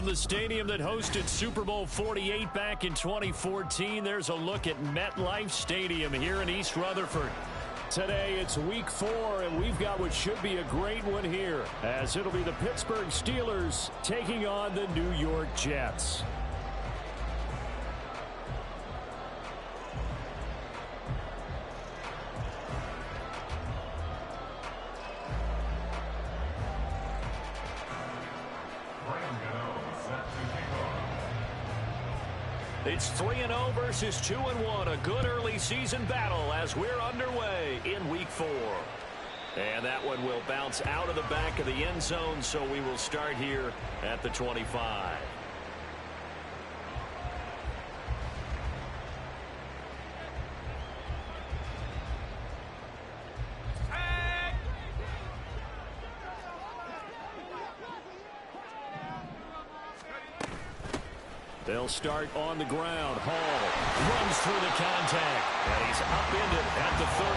From the stadium that hosted Super Bowl 48 back in 2014, there's a look at MetLife Stadium here in East Rutherford. Today, it's Week 4, and we've got what should be a great one here, as it'll be the Pittsburgh Steelers taking on the New York Jets. It's 3-0 versus 2-1, a good early season battle as we're underway in Week 4. And that one will bounce out of the back of the end zone, so we will start here at the 25. They'll start on the ground. Hall runs through the contact, and he's upended at the 33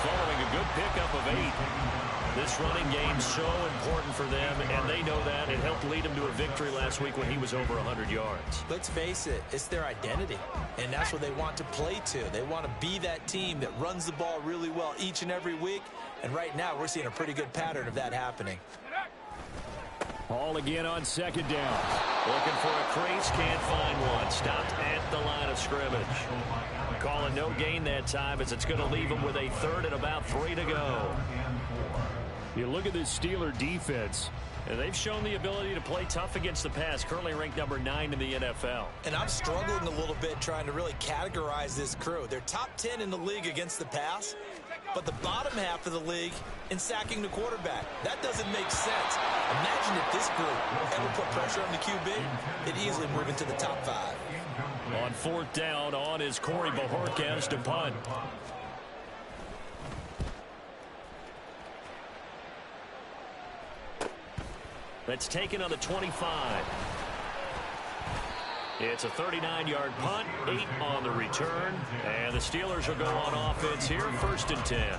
following a good pickup of 8. This running game so important for them, and they know that. It helped lead him to a victory last week when he was over 100 yards. Let's face it, it's their identity, and that's what they want to play to. They want to be that team that runs the ball really well each and every week, and right now we're seeing a pretty good pattern of that happening. Hall again on second down. Looking for a crease, can't find one. Stopped at the line of scrimmage. Calling no gain that time as it's going to leave him with a third and about 3 to go. You look at this Steeler defense, and they've shown the ability to play tough against the pass, currently ranked number 9 in the NFL. And I'm struggling a little bit trying to really categorize this crew. They're top 10 in the league against the pass, but the bottom half of the league in sacking the quarterback. That doesn't make sense. Imagine if this group ever put pressure on the QB, it'd easily move into the top 5. On fourth down, on is Corey Bajorquez to punt. That's taken on the 25. It's a 39-yard punt, 8 on the return, and the Steelers will go on offense here, 1st and 10.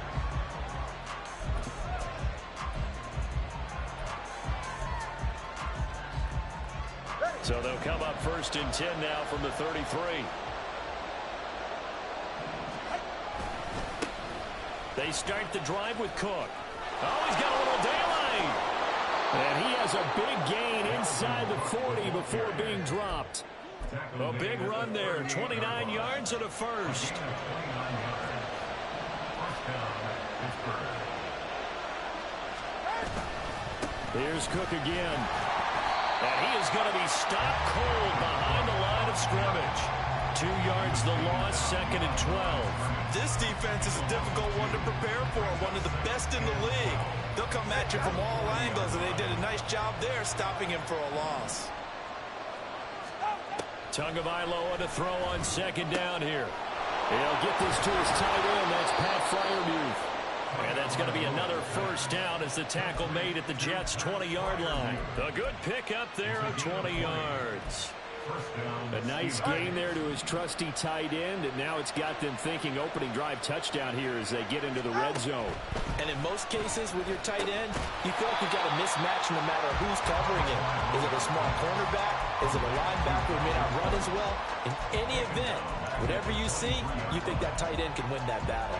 So they'll come up 1st and 10 now from the 33. They start the drive with Cook. Oh, he's got a little daylight. And he has a big gain inside the 40 before being dropped. A big run there, 29 yards and a first. Here's Cook again. And he is going to be stopped cold behind the line of scrimmage. 2 yards the loss, 2nd and 12. This defense is a difficult one to prepare for, one of the best in the league. They'll come at you from all angles, and they did a nice job there stopping him for a loss. Tagovailoa to throw on 2nd down here. He'll get this to his tight end. That's Pat Freiermuth. And that's going to be another first down as the tackle made at the Jets' 20-yard line. A good pickup there of 20 yards. A nice gain there to his trusty tight end, and now it's got them thinking opening drive touchdown here as they get into the red zone. And in most cases with your tight end, you feel like you've got a mismatch no matter who's covering him. Is it a small cornerback? Is it a linebacker who may not run as well? In any event, whatever you see, you think that tight end can win that battle.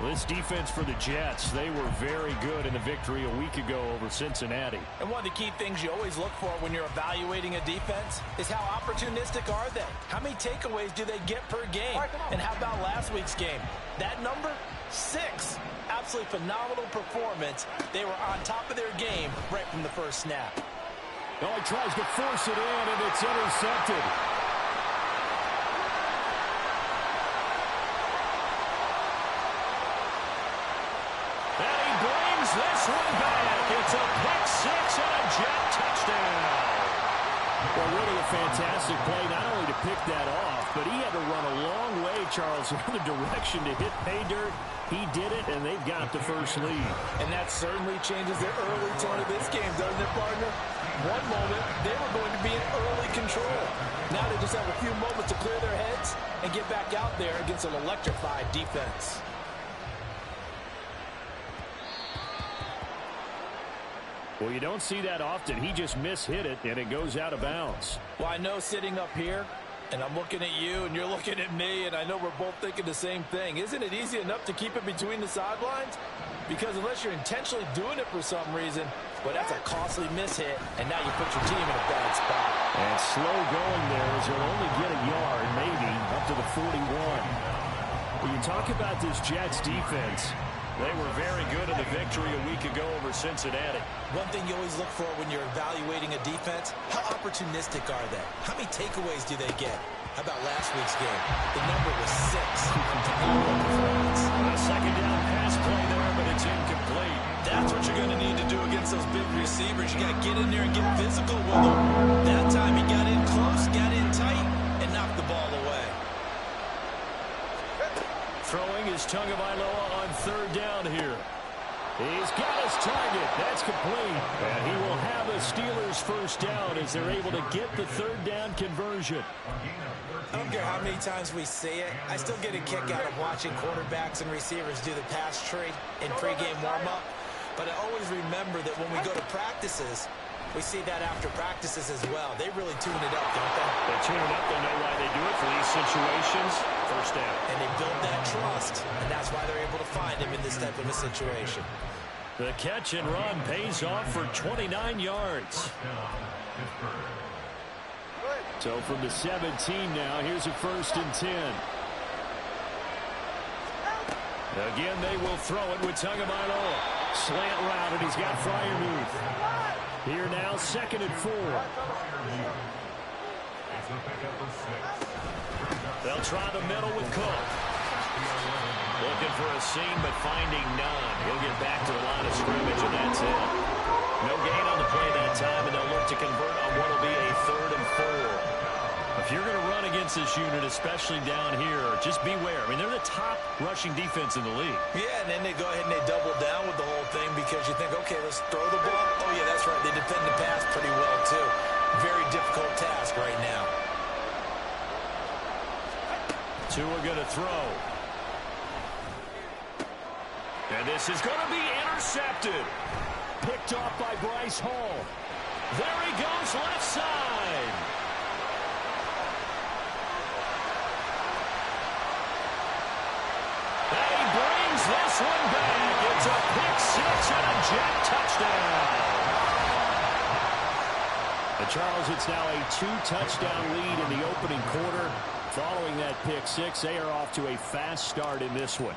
Well, this defense for the Jets, they were very good in the victory a week ago over Cincinnati. And one of the key things you always look for when you're evaluating a defense is how opportunistic are they? How many takeaways do they get per game? And how about last week's game? That number? 6. Absolutely phenomenal performance. They were on top of their game right from the first snap. Oh, he tries to force it in, and it's intercepted. This one back. It's a pick 6 and a Jet touchdown. Well, really a fantastic play, not only to pick that off, but he had to run a long way, Charles, in the direction to hit pay dirt. He did it, and they've got the first lead. And that certainly changes the early tone of this game, doesn't it, partner? One moment, they were going to be in early control. Now they just have a few moments to clear their heads and get back out there against an electrified defense. Well, you don't see that often. He just mishit it, and it goes out of bounds. Well, I know sitting up here, and I'm looking at you, and you're looking at me, and I know we're both thinking the same thing. Isn't it easy enough to keep it between the sidelines? Because unless you're intentionally doing it for some reason, well, that's a costly mishit, and now you put your team in a bad spot. And slow going there as he'll only get a yard, maybe, up to the 41. When you talk about this Jets defense, they were very good in the victory a week ago over Cincinnati. One thing you always look for when you're evaluating a defense, how opportunistic are they? How many takeaways do they get? How about last week's game? The number was 6. A second down pass play there, but it's incomplete. That's what you're going to need to do against those big receivers. You got to get in there and get physical with them. That time he got in close, got in tight, and knocked the ball away. Throwing is Tagovailoa on third down here. He's got his target. That's complete. And he will have a Steelers first down as they're able to get the third down conversion. I don't care how many times we see it. I still get a kick out of watching quarterbacks and receivers do the pass tree in pregame warm-up. But I always remember that when we go to practices, we see that after practices as well. They really tune it up, don't they? They tune it up. They know why they do it for these situations. First down. And they build that trust, and that's why they're able to find him in this type of a situation. The catch and run pays off for 29 yards. So from the 17 now, here's a 1st and 10. Again, they will throw it with Tagovailoa. Slant route, and he's got Freiermuth. Here now, 2nd and 4. They'll try the middle with Cook. Looking for a seam, but finding none. He'll get back to the line of scrimmage, and that's it. No gain on the play that time, and they'll look to convert on what will be a 3rd and 4. If you're going to run against this unit, especially down here, just beware. I mean, they're the top rushing defense in the league. Yeah, and then they go ahead and they double down with the whole thing because you think, okay, let's throw the ball. Oh, yeah, that's right. They defend the pass pretty well, too. Very difficult task right now. 2 are going to throw. And this is going to be intercepted. Picked off by Bryce Hall. There he goes, left side. And he brings this one back. It's a pick 6 and a Jet touchdown. And Charles, it's now a 2-touchdown lead in the opening quarter. Following that pick 6, they are off to a fast start in this one.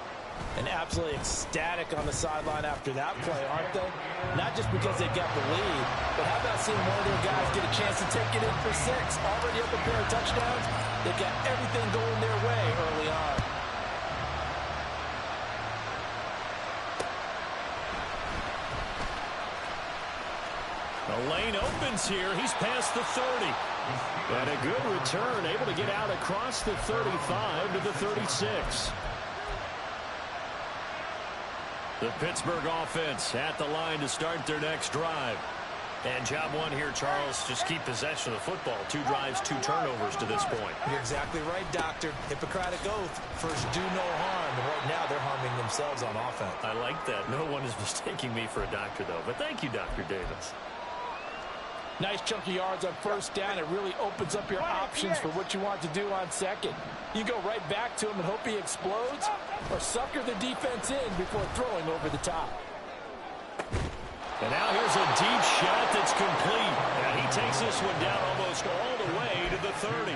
And absolutely ecstatic on the sideline after that play, aren't they? Not just because they got the lead, but how about seeing one of their guys get a chance to take it in for 6? Already up a pair of touchdowns. They've got everything going their way early on. The lane opens here. He's past the 30. And a good return, able to get out across the 35 to the 36. The Pittsburgh offense at the line to start their next drive. And job one here, Charles, just keep possession of the football. 2 drives, 2 turnovers to this point. You're exactly right, Doctor. Hippocratic oath. First, do no harm. And right now, they're harming themselves on offense. I like that. No one is mistaking me for a doctor, though. But thank you, Dr. Davis. Nice chunky yards on first down. It really opens up your options for what you want to do on second. You go right back to him and hope he explodes, or sucker the defense in before throwing over the top. And now here's a deep shot that's complete. And he takes this one down almost all the way to the 30.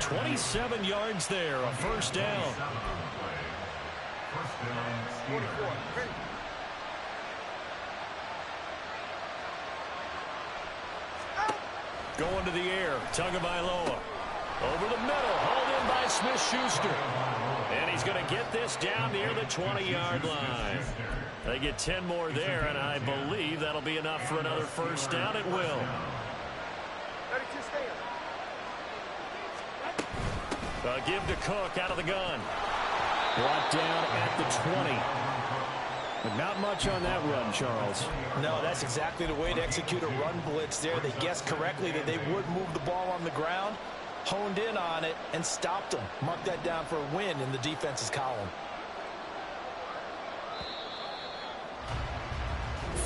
27 yards there, a first down. Going to the air, Tagovailoa. Over the middle, hauled in by Smith-Schuster. And he's going to get this down near the 20-yard line. They get 10 more there, and I believe that'll be enough for another first down. It will. Give to Cook out of the gun. Brought down at the 20. But not much on that run, Charles. No, that's exactly the way to execute a run blitz there. They guessed correctly that they would move the ball on the ground, honed in on it, and stopped them. Mark that down for a win in the defense's column.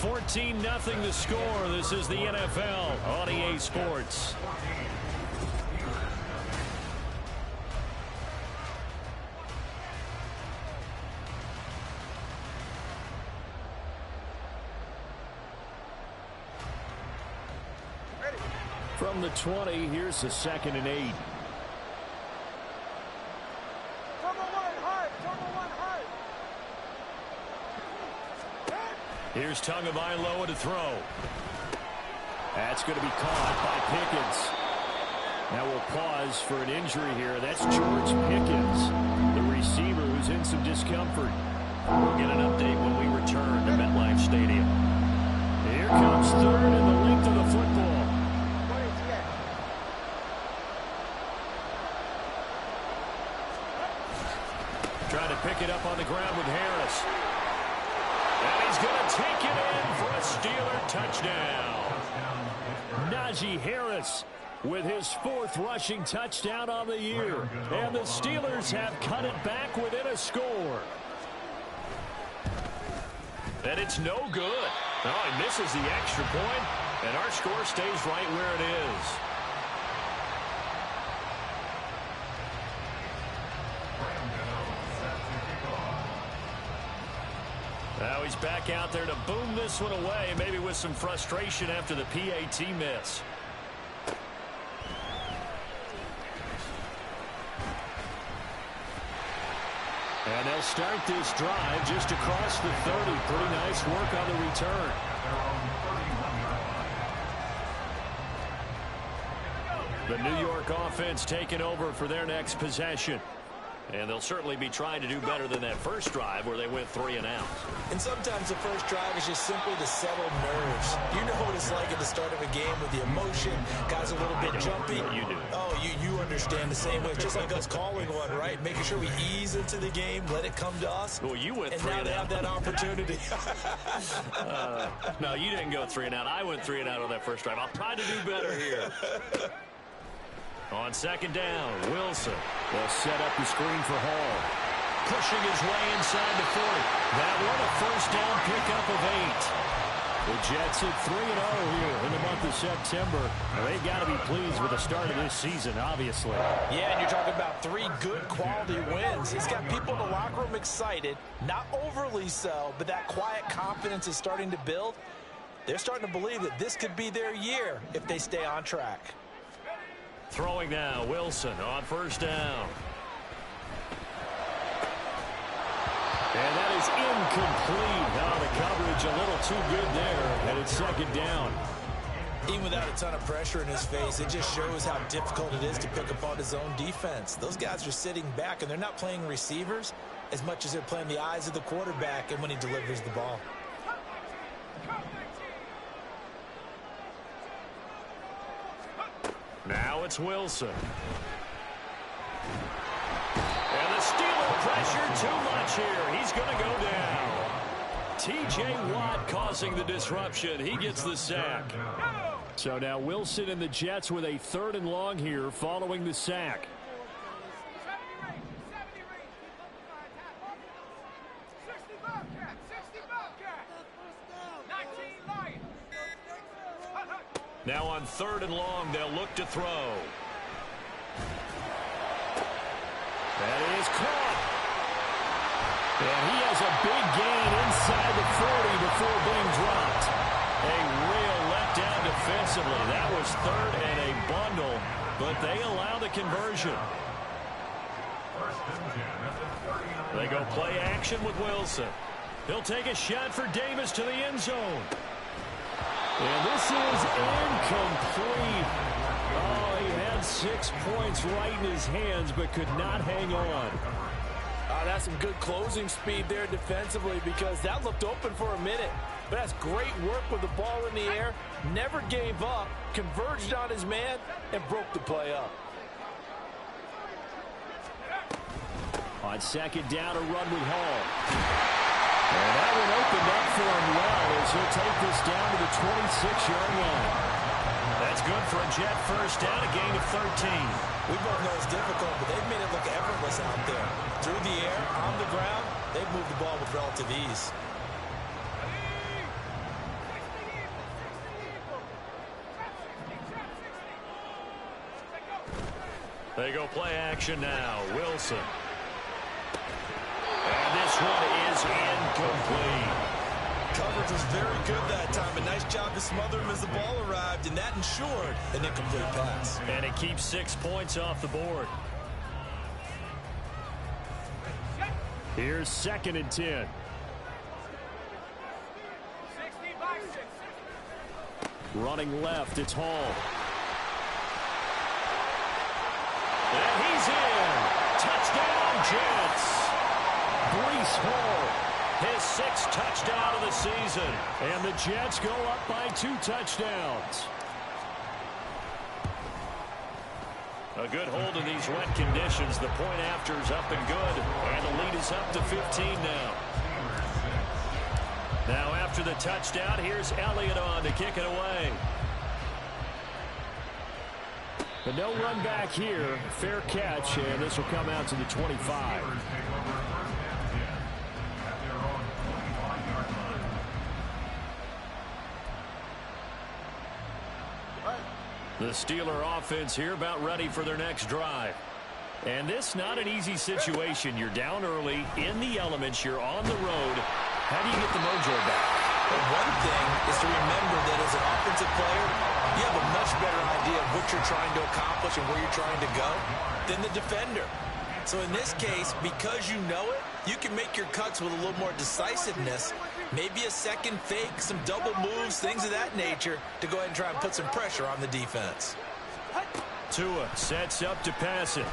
14-0 the score. This is the NFL on EA Sports. From the 20, here's the 2nd and 8. Here's Tagovailoa to throw. That's going to be caught by Pickens. Now we'll pause for an injury here. That's George Pickens, the receiver who's in some discomfort. We'll get an update when we return to MetLife Stadium. Here comes 3rd and the length of the football. Trying to pick it up on the ground with Harris. And he's going to take it in for a Steeler touchdown. Najee Harris with his 4th rushing touchdown on the year. And the Steelers have cut it back within a score. And it's no good. Oh, he misses the extra point, and our score stays right where it is. Now he's back out there to boom this one away, maybe with some frustration after the PAT miss. And they'll start this drive just across the 30. Pretty nice work on the return. The New York offense taking over for their next possession. And they'll certainly be trying to do better than that first drive where they went 3 and out. And sometimes the first drive is just simply to settle nerves. You know what it's like at the start of a game with the emotion. Guys a little bit jumpy. You do. Oh, you understand the same way. It's just like us calling one, right? Making sure we ease into the game, let it come to us. Well, you went and 3 now and they out. have that opportunity. No, you didn't go 3 and out. I went 3 and out on that first drive. I'll try to do better here. On 2nd down, Wilson will set up the screen for Hall. Pushing his way inside the 40. That one a first down pickup of 8. The Jets at 3-0 here in the month of September. Well, they've got to be pleased with the start of this season, obviously. Yeah, and you're talking about 3 good quality wins. It's got people in the locker room excited, not overly so, but that quiet confidence is starting to build. They're starting to believe that this could be their year if they stay on track. Throwing now, Wilson on 1st down. And that is incomplete. Now the coverage a little too good there, and it's 2nd down. Even without a ton of pressure in his face, it just shows how difficult it is to pick apart his own defense. Those guys are sitting back, and they're not playing receivers as much as they're playing the eyes of the quarterback and when he delivers the ball. Now it's Wilson. And the Steeler pressure too much here. He's going to go down. T.J. Watt causing the disruption. He gets the sack. So now Wilson and the Jets with a 3rd and long here following the sack. Now on 3rd and long, they'll look to throw. That is caught. And he has a big gain inside the 40 before being dropped. A real letdown defensively. That was 3rd and a bundle, but they allow the conversion. They go play action with Wilson. He'll take a shot for Davis to the end zone. And this is incomplete. Oh, he had 6 points right in his hands, but could not hang on. That's some good closing speed there defensively, because that looked open for a minute. But that's great work with the ball in the air. Never gave up, converged on his man, and broke the play up. On 2nd down, a run with Hall. And that one opened up for him well as he'll take this down to the 26-yard line. That's good for a Jet first down, a gain of 13. We both know it's difficult, but they've made it look effortless out there. Through the air, on the ground, they've moved the ball with relative ease. They go play action now. Wilson. And this one is incomplete. Coverage was very good that time. A nice job to smother him as the ball arrived, and that ensured an incomplete pass. And it keeps 6 points off the board. Here's 2nd and 10. Running left, it's Hall. And he's in. Touchdown, Jets. Breece Hall, his 6th touchdown of the season. And the Jets go up by 2 touchdowns. A good hold in these wet conditions. The point after's up and good. And the lead is up to 15 now. Now after the touchdown, here's Elliott on to kick it away. But no run back here. Fair catch, and this will come out to the 25. The Steeler offense here about ready for their next drive. And this not an easy situation. You're down early, in the elements, you're on the road. How do you get the mojo back? Well, one thing is to remember that as an offensive player, you have a much better idea of what you're trying to accomplish and where you're trying to go than the defender. So in this case, because you know it, you can make your cuts with a little more decisiveness, maybe a second fake, some double moves, things of that nature, to go ahead and try and put some pressure on the defense. Tua sets up to pass it.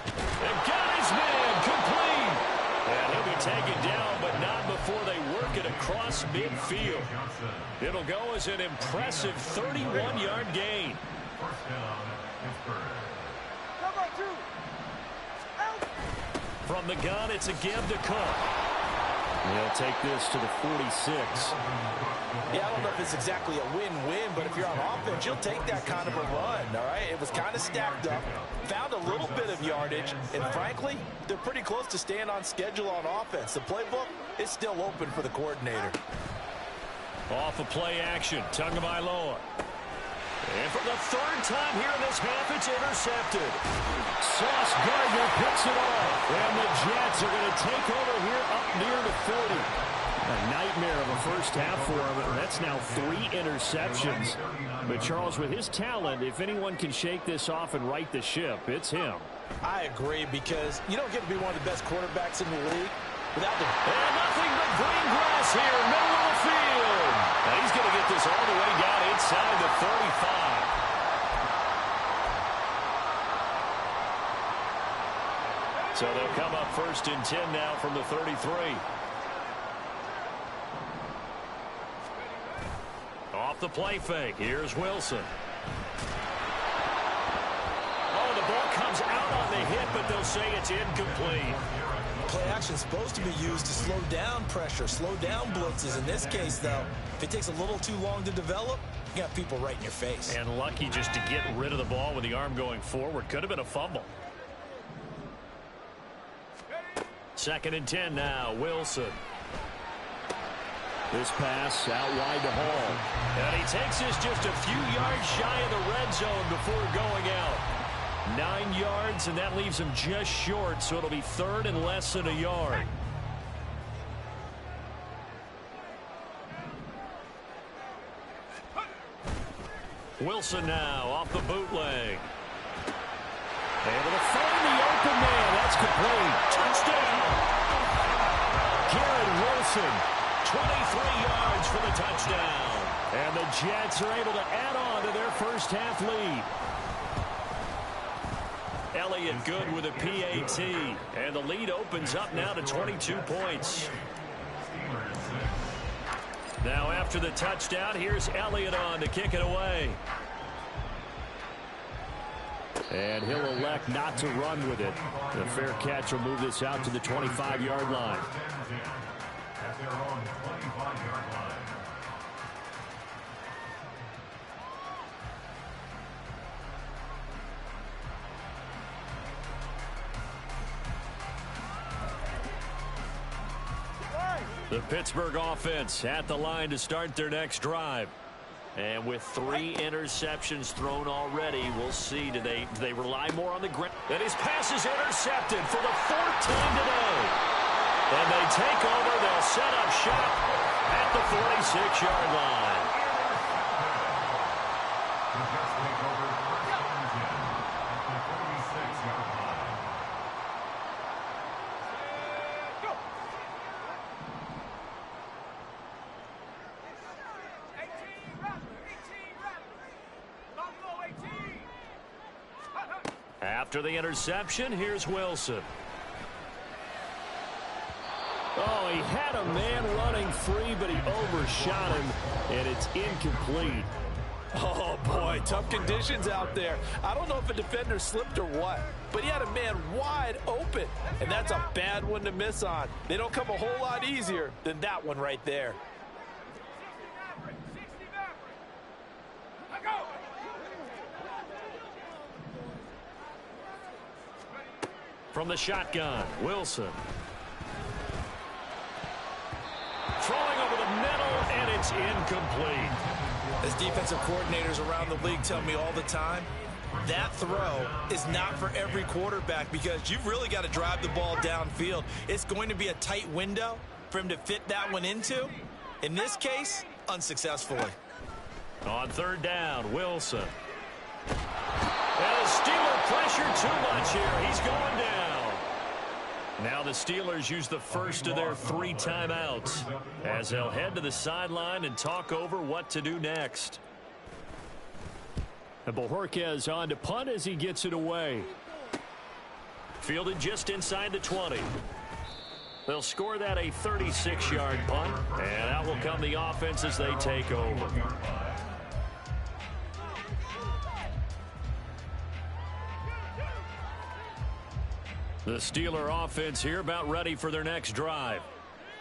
And got his man complete. And he'll be taken down, but not before they work it across midfield. It'll go as an impressive 31-yard gain. From the gun, it's a give to Cook. He'll take this to the 46. Yeah, I don't know if it's exactly a win-win, but if you're on offense, you'll take that kind of a run, all right? It was kind of stacked up, found a little bit of yardage, and frankly, they're pretty close to staying on schedule on offense. The playbook is still open for the coordinator. Off of play action, Tagovailoa. And for the 3rd time here in this half, it's intercepted. Sauce Gardner picks it off. And the Jets are going to take over here up near the 40. A nightmare of a first half for him. And that's now 3 interceptions. But Charles, with his talent, if anyone can shake this off and right the ship, it's him. I agree, because you don't get to be one of the best quarterbacks in the league without the... And nothing but green grass here, middle of the field. Now he's going to get this all the way down inside the 35. So they'll come up 1st and 10 now from the 33. Off the play fake. Here's Wilson. Oh, the ball comes out on the hit, but they'll say it's incomplete. Play action is supposed to be used to slow down pressure, slow down blitzes. In this case, though, if it takes a little too long to develop, you got people right in your face. And lucky just to get rid of the ball with the arm going forward. Could have been a fumble. 2nd and 10 now. Wilson. This pass out wide to Hall. And he takes this just a few yards shy of the red zone before going out. 9 yards, and that leaves him just short, so it'll be 3rd and less than a yard. Wilson now off the bootleg. Able to find the open man. That's complete. Touchdown. Garrett Wilson, 23 yards for the touchdown. And the Jets are able to add on to their first half lead. Elliott good with a PAT. And the lead opens up now to 22 points. Now after the touchdown, here's Elliott on to kick it away. And he'll elect not to run with it. The fair catch will move this out to the 25-yard line. The Pittsburgh offense at the line to start their next drive. And with 3 interceptions thrown already, we'll see. Do they rely more on the ground? And his pass is intercepted for the 4th time today. And they take over. They'll set up shop at the 46-yard line. After the interception, here's Wilson. Oh, he had a man running free, but he overshot him, and it's incomplete. Oh, boy, tough conditions out there. I don't know if a defender slipped or what, but he had a man wide open, and that's a bad one to miss on. They don't come a whole lot easier than that one right there. From the shotgun, Wilson. Throwing over the middle, and it's incomplete. As defensive coordinators around the league tell me all the time, that throw is not for every quarterback because you've really got to drive the ball downfield. It's going to be a tight window for him to fit that one into. In this case, unsuccessfully. On 3rd down, Wilson. And the Steeler pressure too much here. He's going down. Now the Steelers use the first of their 3 timeouts as they'll head to the sideline and talk over what to do next. And Bojorquez on to punt as he gets it away. Fielded just inside the 20. They'll score that a 36-yard punt, and out will come the offense as they take over. The Steeler offense here about ready for their next drive.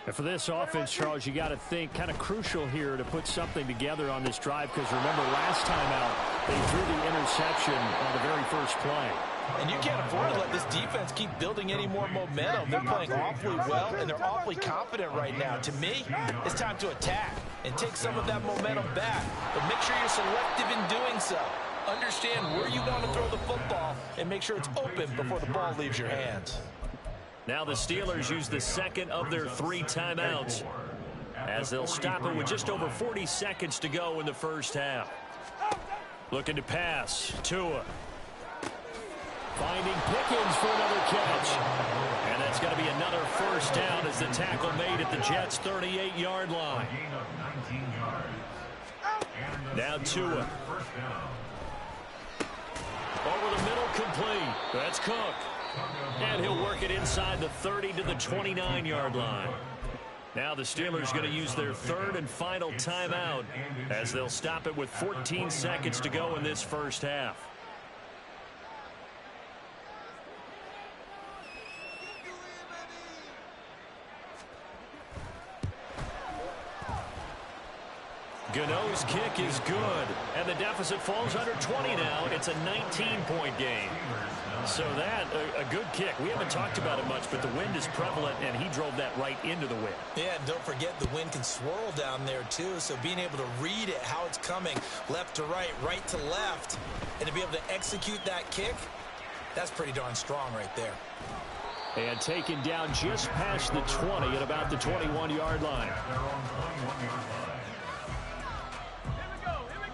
And for this offense, Charles, you got to think kind of crucial here to put something together on this drive because remember last time out they threw the interception on the very first play. And you can't afford to let this defense keep building any more momentum. They're playing awfully well, and they're awfully confident right now. To me, it's time to attack and take some of that momentum back. But make sure you're selective in doing so. Understand where you want to throw the football and make sure it's open before the ball leaves your hands. Now the Steelers use the second of their 3 timeouts as they'll stop it with just over 40 seconds to go in the first half. Looking to pass. Tua. Finding Pickens for another catch. And that's going to be another first down as the tackle made at the Jets' 38-yard line. Now Tua. Over the middle, complete. That's Cook. And he'll work it inside the 30 to the 29-yard line. Now the Steelers going to use their 3rd and final timeout as they'll stop it with 14 seconds to go in this first half. Gano's kick is good, and the deficit falls under 20 now. It's a 19-point game. So that, a good kick. We haven't talked about it much, but the wind is prevalent, and he drove that right into the wind. Yeah, and don't forget the wind can swirl down there, too. So being able to read it, how it's coming, left to right to left, and to be able to execute that kick, that's pretty darn strong right there. And taken down just past the 20 at about the 21-yard line.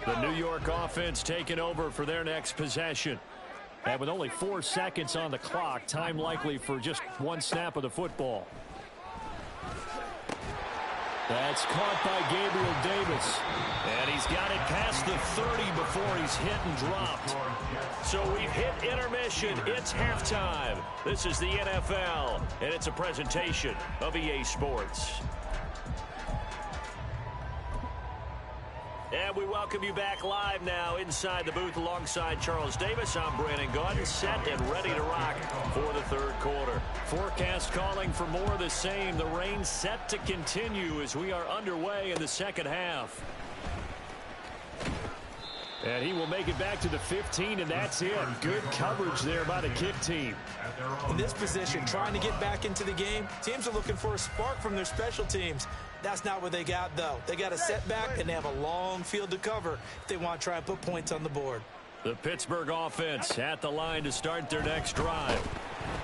The New York offense taking over for their next possession. And with only 4 seconds on the clock, time likely for just 1 snap of the football. That's caught by Gabriel Davis. And he's got it past the 30 before he's hit and dropped. So we've hit intermission. It's halftime. This is the NFL, and it's a presentation of EA Sports. And we welcome you back live now inside the booth alongside Charles Davis. I'm Brandon Gaudin, set and ready to rock for the 3rd quarter. Forecast calling for more of the same. The rain set to continue as we are underway in the second half. And he will make it back to the 15, and that's it. Good coverage there by the kick team. In this position, trying to get back into the game, teams are looking for a spark from their special teams. That's not what they got, though. They got a setback, and they have a long field to cover if they want to try and put points on the board. The Pittsburgh offense at the line to start their next drive.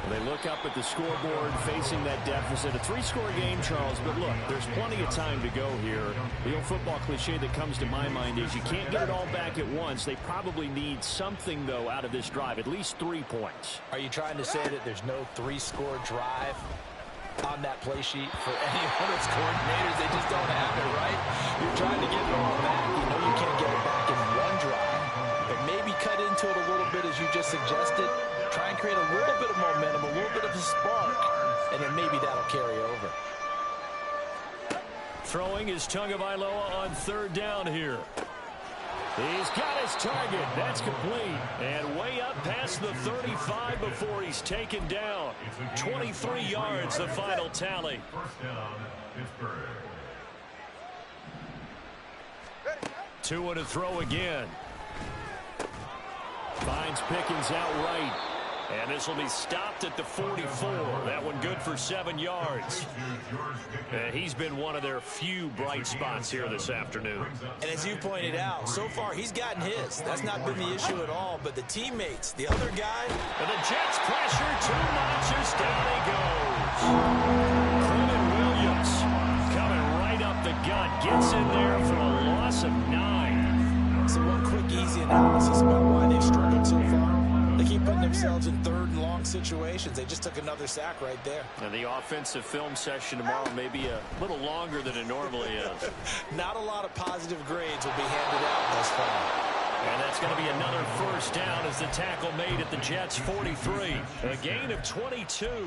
They look up at the scoreboard facing that deficit. A 3-score game, Charles, but look, there's plenty of time to go here. The old football cliche that comes to my mind is you can't get it all back at once. They probably need something, though, out of this drive, at least 3 points. Are you trying to say that there's no 3-score drive on that play sheet for any of those coordinators? They just don't have it, right? You're trying to get it all back. You know you can't get it back in one drive, but maybe cut into it a little bit as you just suggested. Try and create a little bit of momentum, a little bit of a spark, and then maybe that'll carry over. Throwing is Tagovailoa on 3rd down here. He's got his target. That's complete. And way up past the 35 before he's taken down. 23 yards, the final tally. First down, Pittsburgh. Tua to throw again. Finds Pickens outright. And this will be stopped at the 44. That one good for 7 yards. And he's been one of their few bright spots here this afternoon. And as you pointed out, so far he's gotten his. That's not been the issue at all. But the teammates, the other guy. And the Jets pressure too much as down he goes. Clement Williams coming right up the gut. Gets in there for a loss of 9. So one quick, easy analysis about why they've struggled so far. They keep putting themselves in 3rd and long situations. They just took another sack right there. And the offensive film session tomorrow may be a little longer than it normally is. Not a lot of positive grades will be handed out thus far. And that's going to be another 1st down as the tackle made at the Jets' 43. A gain of 22. A gain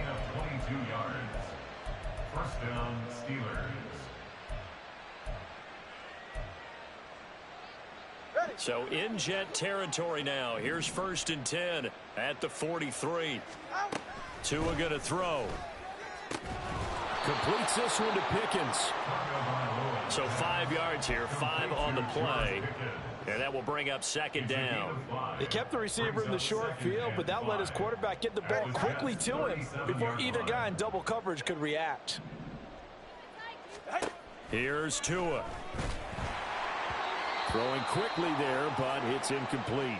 of 22 yards. First down, Steelers. So in Jet territory now. Here's 1st and 10 at the 43. Tua going to throw. Completes this one to Pickens. So 5 yards here, 5 on the play. And that will bring up 2nd down. They kept the receiver in the short field, but that let his quarterback get the ball quickly to him before either guy in double coverage could react. Here's Tua. Throwing quickly there, but it's incomplete.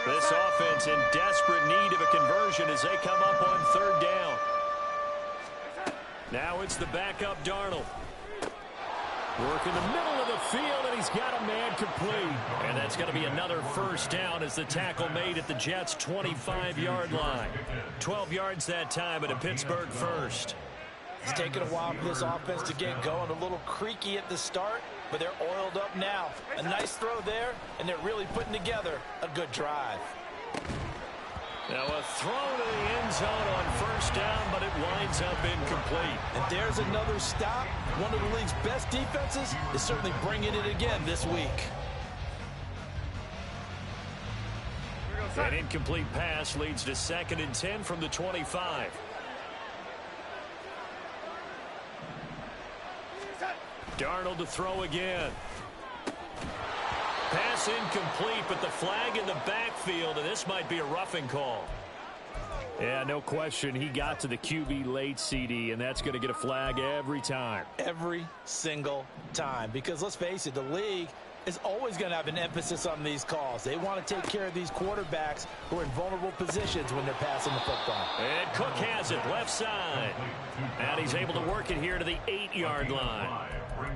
This offense in desperate need of a conversion as they come up on 3rd down. Now it's the backup Darnold. Working the middle of the field, and he's got a man complete. And that's going to be another 1st down as the tackle made at the Jets' 25-yard line. 12 yards that time and a Pittsburgh 1st. It's taken a while for this offense to get going. A little creaky at the start, but they're oiled up now. A nice throw there, and they're really putting together a good drive. Now a throw to the end zone on 1st down, but it winds up incomplete. And there's another stop. One of the league's best defenses is certainly bringing it again this week. An incomplete pass leads to 2nd and 10 from the 25. Darnold to throw again. Pass incomplete, but the flag in the backfield, and this might be a roughing call. Yeah, no question. He got to the QB late, CD, and that's going to get a flag every time. Every single time. Because let's face it, the league is always going to have an emphasis on these calls. They want to take care of these quarterbacks who are in vulnerable positions when they're passing the football. And Cook has it left side. And he's able to work it here to the 8-yard line.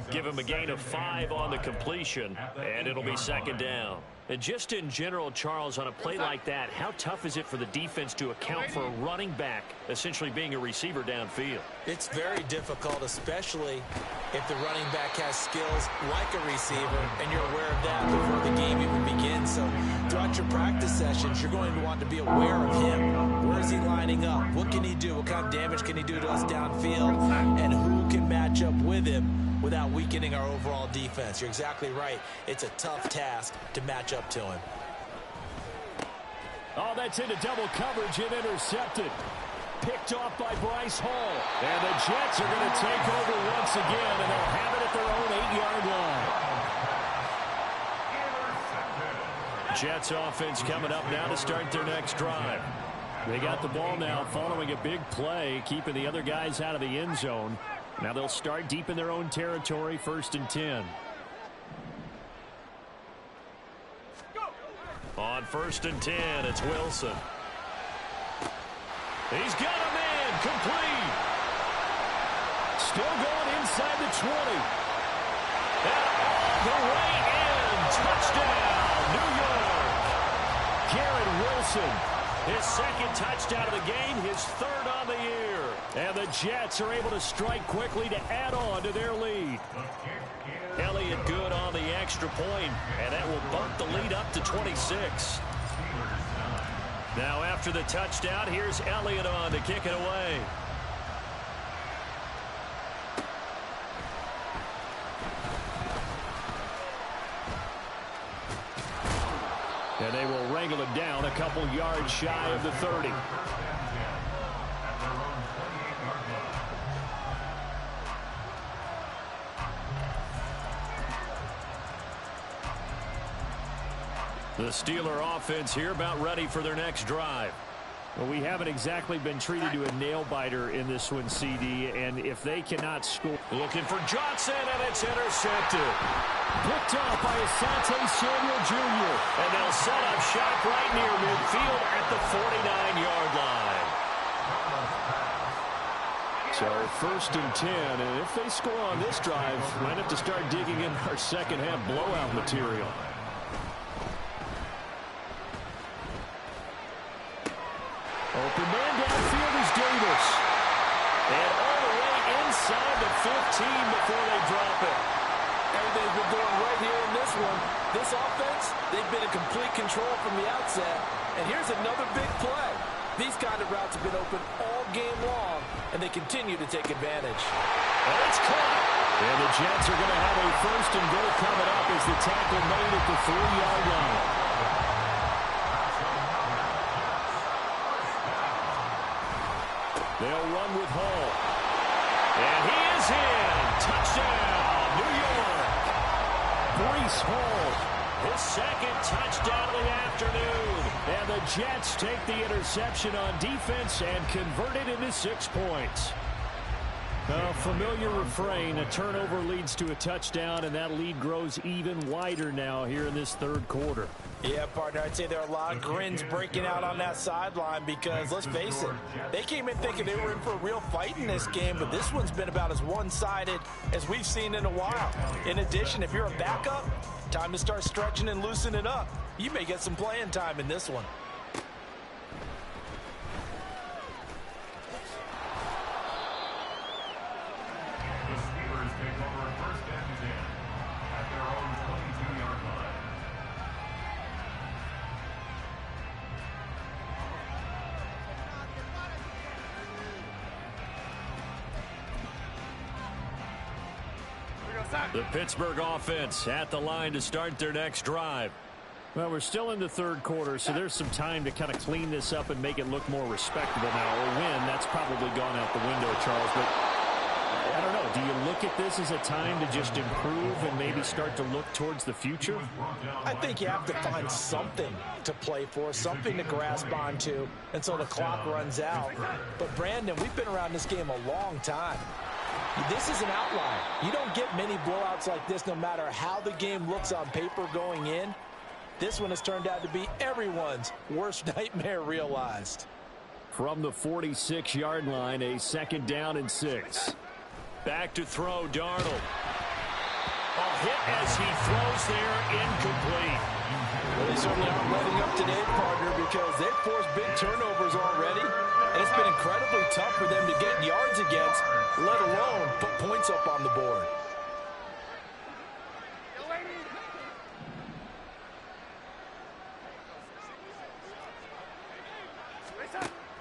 Give him a gain of 5 on the completion, and it'll be 2nd down. And just in general, Charles, on a play like that, how tough is it for the defense to account for a running back essentially being a receiver downfield? It's very difficult, especially if the running back has skills like a receiver, and you're aware of that before the game even begins. So throughout your practice sessions, you're going to want to be aware of him. Where is he lining up? What can he do? What kind of damage can he do to us downfield? And who can match up with him without weakening our overall defense? You're exactly right. It's a tough task to match up to him. Oh, that's into double coverage and intercepted. Picked off by Bryce Hall. And the Jets are going to take over once again, and they'll have it at their own 8-yard line. Jets offense coming up now to start their next drive. They got the ball now following a big play, keeping the other guys out of the end zone. Now they'll start deep in their own territory, 1st and 10. On 1st and 10, it's Wilson. He's got a man, complete. Still going inside the 20. And all the way in. Touchdown, New York. Garrett Wilson, his 2nd touchdown of the game, his 3rd on the year. And the Jets are able to strike quickly to add on to their lead. Elliott good on the extra point, and that will bump the lead up to 26. Now after the touchdown, here's Elliott on to kick it away. And they will wrangle it down a couple yards shy of the 30. The Steeler offense here about ready for their next drive. Well, we haven't exactly been treated to a nail-biter in this one, CD, and if they cannot score... Looking for Johnson, and it's intercepted. Picked off by Asante Samuel Jr., and they'll set up shop right near midfield at the 49-yard line. So 1st and 10, and if they score on this drive, we might have to start digging in our second-half blowout material. Open man downfield is Davis. And all the way inside the 15 before they drop it. Everything's been going right here in this one. This offense, they've been in complete control from the outset. And here's another big play. These kind of routes have been open all game long, and they continue to take advantage. And it's caught. And the Jets are going to have a 1st and goal coming up as the tackle made at the 3-yard line. They'll run with Hall. And he is in. Touchdown, New York. Breece Hall, his 2nd touchdown of the afternoon. And the Jets take the interception on defense and convert it into 6 points. A familiar refrain, a turnover leads to a touchdown, and that lead grows even wider now here in this 3rd quarter. Yeah, partner, I'd say there are a lot of grins breaking out on that sideline because, let's face it, they came in thinking they were in for a real fight in this game, but this one's been about as one-sided as we've seen in a while. In addition, if you're a backup, time to start stretching and loosening up. You may get some playing time in this one. The Pittsburgh offense at the line to start their next drive. Well, we're still in the 3rd quarter, so there's some time to kind of clean this up and make it look more respectable now. A win, that's probably gone out the window, Charles. But I don't know. Do you look at this as a time to just improve and maybe start to look towards the future? I think you have to find something to play for, something to grasp onto until the clock runs out. But, Brandon, we've been around this game a long time. This is an outlier. You don't get many blowouts like this no matter how the game looks on paper going in. This one has turned out to be everyone's worst nightmare realized. From the 46-yard line, a 2nd down and 6. Back to throw, Darnold. A hit as he throws there, incomplete. Well, they certainly aren't letting up today, partner, because they've forced big turnovers already. And it's been incredibly tough for them to get yards against, let alone put points up on the board.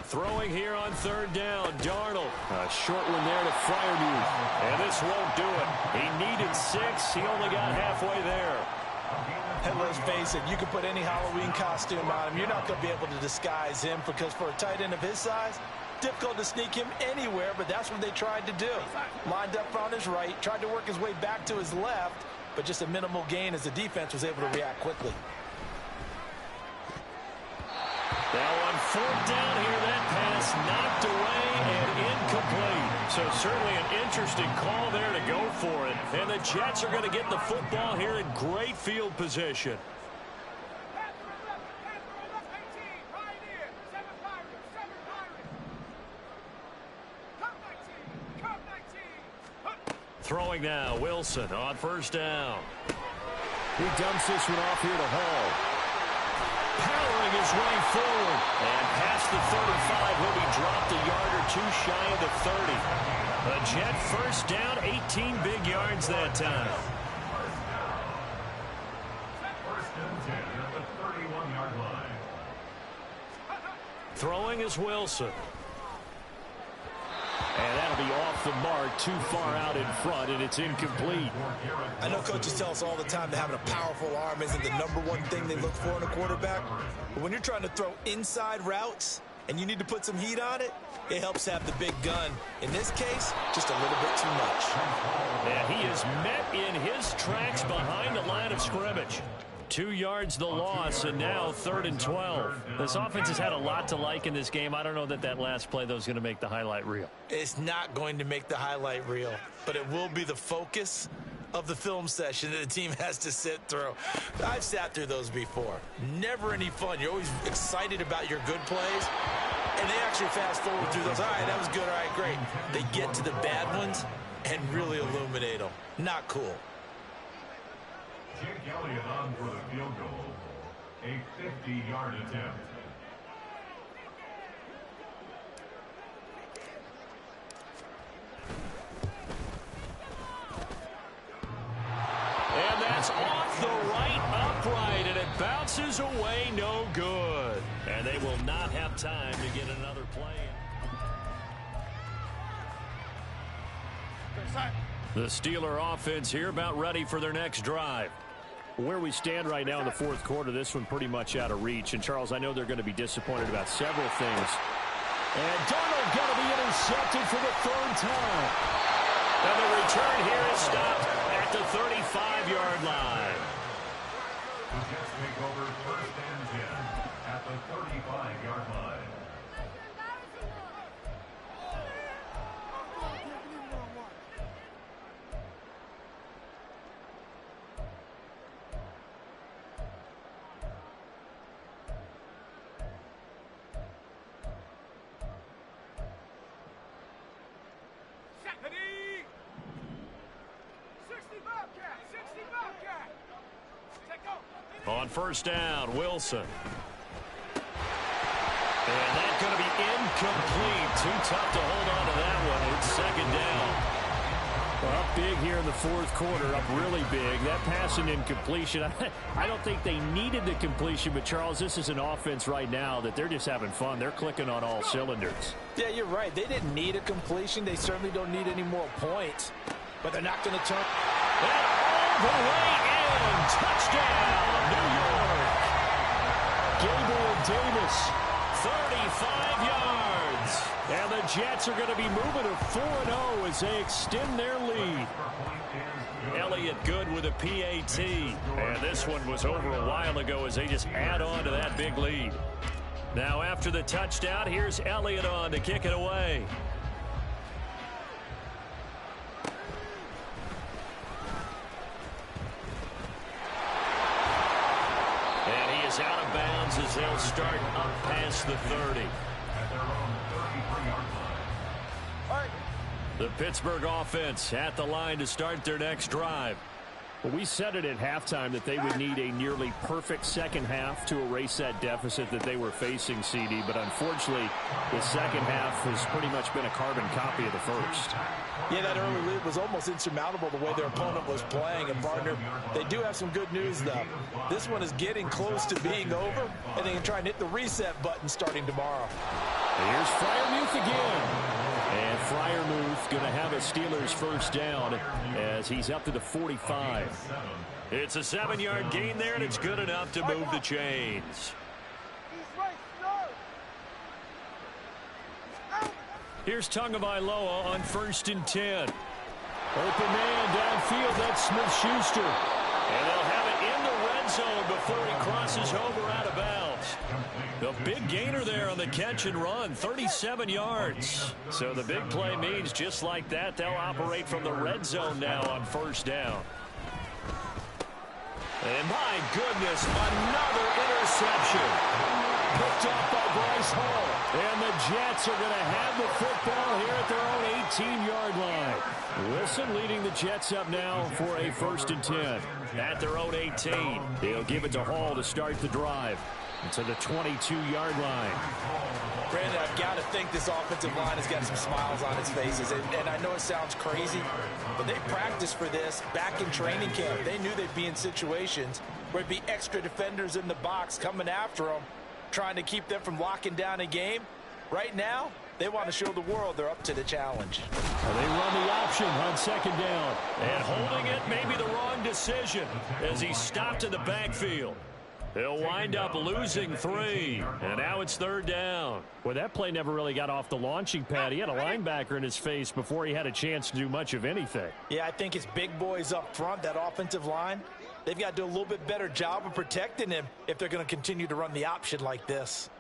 Throwing here on 3rd down, Darnold. A short one there to Freiermuth. And this won't do it. He needed 6. He only got halfway there. And let's face it, you can put any Halloween costume on him. You're not going to be able to disguise him because for a tight end of his size, Difficult to sneak him anywhere, but that's what they tried to do. Lined up on his right, tried to work his way back to his left, but just a minimal gain as the defense was able to react quickly. Now on fourth down here, that pass knocked away and incomplete. So certainly an interesting call there to go for it. And the Jets are going to get the football here in great field position. Throwing now, Wilson on first down. He dumps this one off here to Hall. Powering his way forward. And past the 35, he'll be dropped a yard or two shy of the 30. A Jet first down, 18 big yards that time. First and 10 at the 31-yard line. Throwing is Wilson. And that'll be off the mark, too far out in front, and it's incomplete. I know coaches tell us all the time that having a powerful arm isn't the #1 thing they look for in a quarterback. But when you're trying to throw inside routes and you need to put some heat on it, it helps have the big gun. In this case, just a little bit too much. And he is met in his tracks behind the line of scrimmage. 2 yards the loss, and now 3rd and 12. This offense has had a lot to like in this game. I don't know that that last play, though, is going to make the highlight reel. It's not going to make the highlight reel, but it will be the focus of the film session that the team has to sit through. I've sat through those before. Never any fun. You're always excited about your good plays, and they actually fast forward through those. All right, that was good. All right, great. They get to the bad ones and really illuminate them. Not cool. Jake Elliott on for the field goal. A 50-yard attempt. And that's off the right upright, and it bounces away, no good. And they will not have time to get another play. The Steeler offense here about ready for their next drive. Where we stand right now in the fourth quarter, this one pretty much out of reach. And, Charles, I know they're going to be disappointed about several things. And Darnold going to be intercepted for the 3rd time. And the return here is stopped at the 35-yard line. The Jets take over 1st and 10 at the 35-yard line. On first down, Wilson. And that's going to be incomplete. Too tough to hold on to that one. It's 2nd down. Well, up big here in the fourth quarter, up really big. That pass and incompletion, I don't think they needed the completion, but, Charles, this is an offense right now that they're just having fun. They're clicking on all cylinders. Yeah, you're right. They didn't need a completion. They certainly don't need any more points, but they're not going to turn. And all the way in. Touchdown, New York. Gabriel Davis, 35 yards. And the Jets are going to be moving to 4-0 as they extend their lead. Elliott good with a PAT. And this one was over a while ago as they just add on to that big lead. Now after the touchdown, here's Elliott on to kick it away. Out of bounds as they'll start up past the 30. At their own 33-yard line. The Pittsburgh offense at the line to start their next drive. Well, we said it at halftime that they would need a nearly perfect second half to erase that deficit that they were facing, CD. But unfortunately, the second half has pretty much been a carbon copy of the first. Yeah, that early lead was almost insurmountable the way their opponent was playing. And, partner, they do have some good news, though. This one is getting close to being over, and they can try and hit the reset button starting tomorrow. Here's Freiermuth again. And Freiermuth going to have a Steelers first down as he's up to the 45. It's a 7-yard gain there, and it's good enough to move the chains. Here's Tagovailoa on 1st and 10. Open man downfield. That's Smith-Schuster. And they'll have it in the red zone before he crosses over out of bounds. The big gainer there on the catch and run, 37 yards. So the big play means just like that, they'll operate from the red zone now on 1st down. And my goodness, another interception. Picked off by Bryce Hall. And the Jets are going to have the football here at their own 18-yard line. Wilson leading the Jets up now for a 1st and 10. At their own 18. They'll give it to Hall to start the drive. To the 22-yard line. Brandon, I've got to think this offensive line has got some smiles on its faces. And I know it sounds crazy, but they practiced for this back in training camp. They knew they'd be in situations where it'd be extra defenders in the box coming after them, trying to keep them from locking down a game. Right now, they want to show the world they're up to the challenge. They run the option on 2nd down. And holding it may be the wrong decision as he stopped in the backfield. He'll wind up losing 3. And now it's 3rd down. Well, that play never really got off the launching pad. He had a linebacker in his face before he had a chance to do much of anything. Yeah, I think it's big boys up front, that offensive line. They've got to do a little bit better job of protecting him if they're going to continue to run the option like this.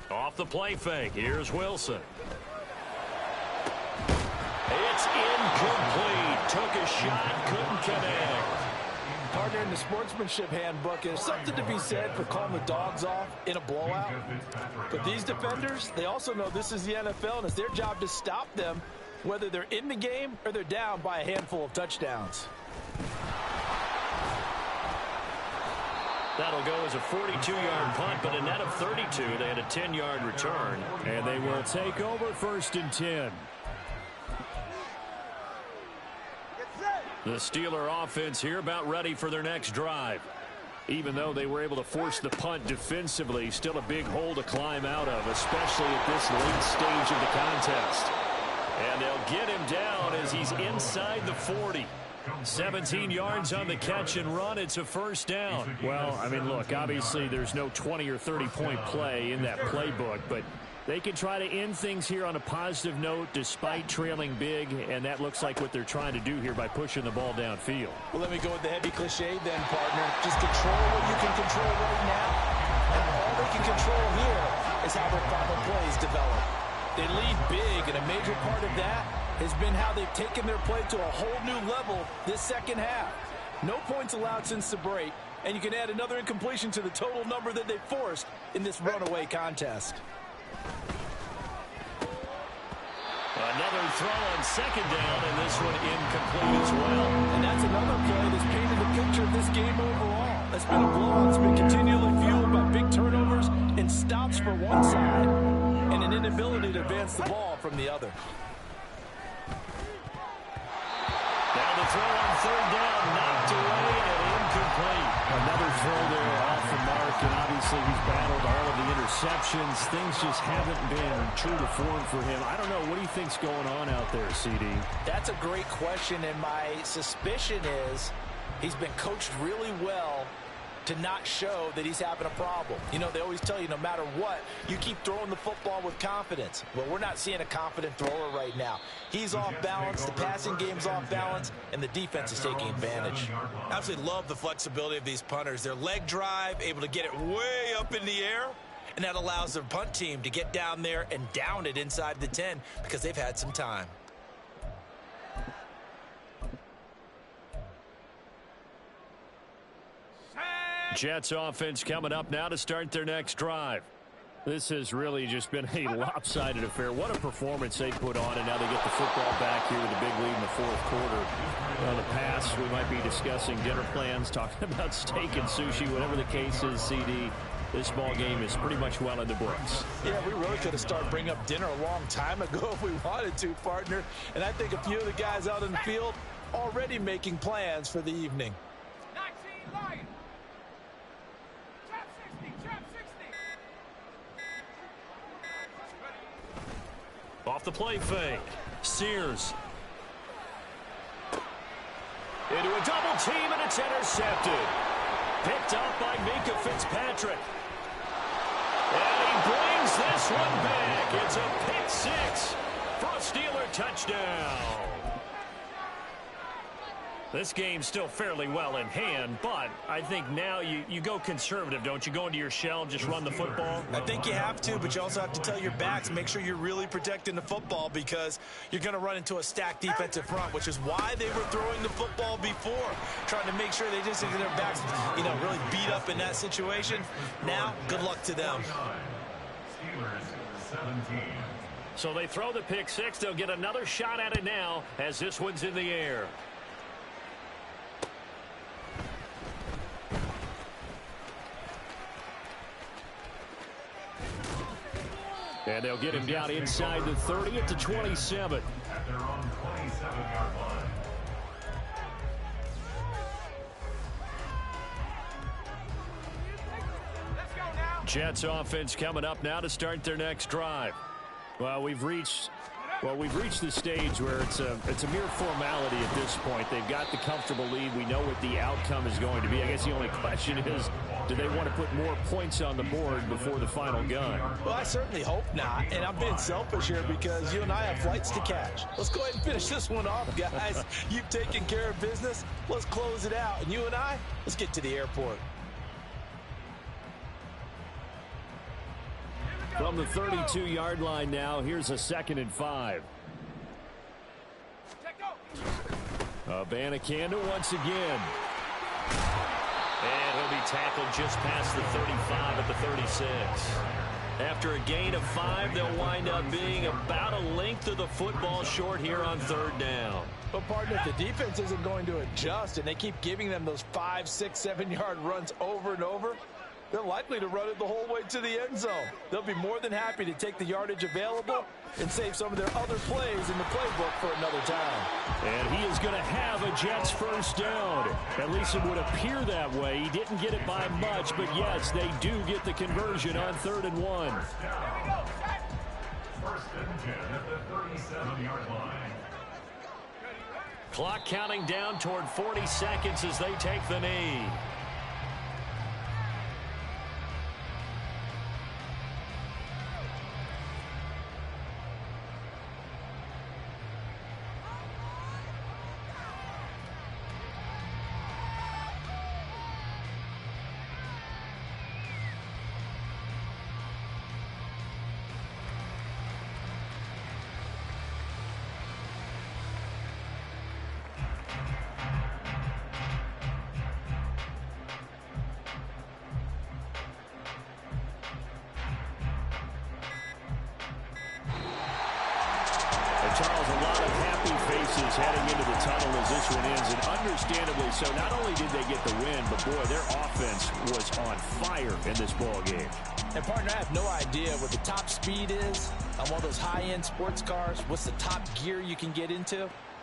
Off the play fake. Here's Wilson. It's incomplete. Took a shot, couldn't connect. Partner, in the sportsmanship handbook, there's something to be said for calling the dogs off in a blowout. But these defenders, they also know this is the NFL, and it's their job to stop them, whether they're in the game or they're down by a handful of touchdowns. That'll go as a 42-yard punt, but a net of 32. They had a 10-yard return, and they will take over 1st and 10. The Steeler offense here about ready for their next drive. Even though they were able to force the punt defensively, still a big hole to climb out of, especially at this late stage of the contest. And they'll get him down as he's inside the 40. 17 yards on the catch and run. It's a 1st down. Well, I mean, look, obviously there's no 20 or 30-point play in that playbook, but they can try to end things here on a positive note despite trailing big, and that looks like what they're trying to do here by pushing the ball downfield. Well, let me go with the heavy cliche then, partner. Just control what you can control right now, and all they can control here is how their final plays develop. They lead big, and a major part of that has been how they've taken their play to a whole new level this second half. No points allowed since the break, and you can add another incompletion to the total number that they forced in this runaway contest. Another throw on 2nd down, and this one incomplete as well. And that's another play that's painted the picture of this game overall. That's been a blowout that's been continually fueled by big turnovers and stops for one side and an inability to advance the ball from the other. Now the throw on 3rd down, knocked away and incomplete. Another throw there off the mark, and obviously he's battled all of the interceptions. Things just haven't been true to form for him. I don't know. What do you think's going on out there, CD? That's a great question, and my suspicion is he's been coached really well to not show that he's having a problem. You know, they always tell you no matter what, you keep throwing the football with confidence. Well, we're not seeing a confident thrower right now. He's off balance, the passing game's off balance, and the defense is taking advantage. I absolutely love the flexibility of these punters. Their leg drive, able to get it way up in the air, and that allows their punt team to get down there and down it inside the 10 because they've had some time. Jets offense coming up now to start their next drive. This has really just been a lopsided affair. What a performance they put on, and now they get the football back here with a big lead in the 4th quarter. In the past, we might be discussing dinner plans, talking about steak and sushi, whatever the case is, CD. This ball game is pretty much well in the books. Yeah, we really could have started bringing up dinner a long time ago if we wanted to, partner. And I think a few of the guys out in the field already making plans for the evening. 19 Lions. Off the play fake. Sears. Into a double team, and it's intercepted. Picked up by Minka Fitzpatrick. And he brings this one back. It's a pick six for a Steeler touchdown. This game's still fairly well in hand, but I think now you go conservative, don't you? Go into your shell and just run the football? I think you have to, but you also have to tell your backs, make sure you're really protecting the football because you're going to run into a stacked defensive front, which is why they were throwing the football before, trying to make sure they just get their backs, really beat up in that situation. Now, good luck to them. Steelers 17. So they throw the pick six. They'll get another shot at it now as this one's in the air. And they'll get him down inside the 30 at the 27. At their own 27-yard line. Let's go now. Jets offense coming up now to start their next drive. Well, we've reached the stage where it's a mere formality at this point. They've got the comfortable lead. We know what the outcome is going to be. I guess the only question is, do they want to put more points on the board before the final gun? Well, I certainly hope not, and I'm being selfish here because you and I have flights to catch. Let's go ahead and finish this one off, guys. You've taken care of business. Let's close it out, and you and I, let's get to the airport. From the 32-yard line now, here's a 2nd and 5. Abanikanda once again. And he'll be tackled just past the 35 at the 36. After a gain of 5, they'll wind up being about a length of the football short here on 3rd down. But, partner, if the defense isn't going to adjust and they keep giving them those 5, 6, 7-yard runs over and over, they're likely to run it the whole way to the end zone. They'll be more than happy to take the yardage available and save some of their other plays in the playbook for another time. And he is going to have a Jets first down. At least it would appear that way. He didn't get it by much, but yes, they do get the conversion on 3rd and 1. First and 10 at the 37-yard line. Clock counting down toward 40 seconds as they take the knee. Charles, a lot of happy faces heading into the tunnel as this one ends, and understandably so. Not only did they get the win, but boy, their offense was on fire in this ball game. And, partner, I have no idea what the top speed is on one of those high-end sports cars. What's the top gear you can get into?